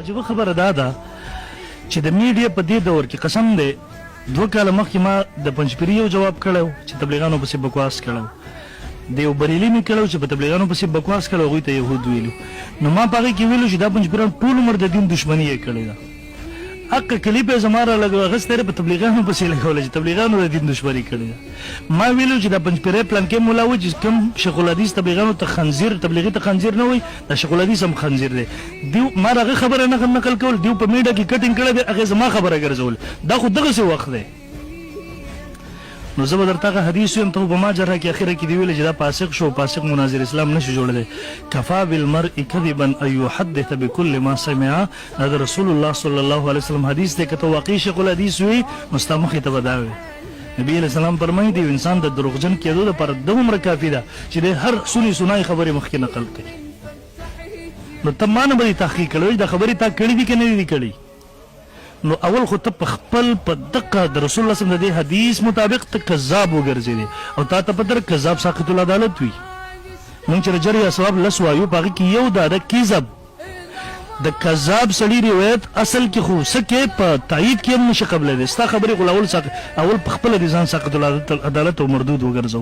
عجیبه خبره دا ده چې د میډیا په دې دور کې قسم دی 2 کاله مخکې ما د پنجپیري یو جواب کړی چې تبلیغانو پسې بکواس کړی د یو بریلي مې کړی چې په تبلیغانو پسې بکواس کړی هغوی ته یهود ویلو نو ما په هغې کې ویلو چې دا پنجپیران ټول عمر د دین دشمني یې کړې ده حق کلیپ یې زما را اخیستی دی په تبلیغانو پسې لګولی چې تبلیغانو د دین دشمني کړې ده ما ویلو چې دا پنجپیری پلان کې مولا وایي چې کوم شیخ الحدیث تبلیغانو ته خنزیر تبلیغي ته خنزیر نه وایي دا شیخ الحدیث هم خنزیر دی دیو ما د هغه خبره نقل کول دیو په میډیا کې کټینګ کړی دی هغې زما خبره ګرځول دا خو دغسې وخت دی نو زه به درته هغه حدیث ویم ته خو په ما جرحه کې اخره کې دې ویلې چې دا فاسق شو فاسق مناظر اسلام نشي جوړلی کفا بالمرء کذبا ان یحدث بكل ما سمع دا د رسول الله صلی الله علیه وسلم حدیث دی که ته واقعي شیخ الحدیث وي نو ستا مخې ته به دا وي نبي علیه السلام فرمایي دی انسان د دروغجن کېدو دپاره دومره کافي ده چې د هر سنی سنای خبرې مخکې نقل کوي نو ته ما نه به دې تحقیق کړی دا خبرې تا کړي دي که نه دي کړي نو اول خو ته په خپل په دقه د رسول الله صلی الله علیه وسلم د دې حدیث مطابق ته کذاب وګرځېدې او تا ته پته ده کذاب ساقط العدالت وي موږ چې د جر یا ثواب لس وایو په هغې کې یو دا ده کذب د کذاب سړي روایت اصل کې خو څه کې په تایید کې هم نشي قبلېدی ستا خبرې خو اول په خپله د ځان ساقط العدالت او مردود وګرځو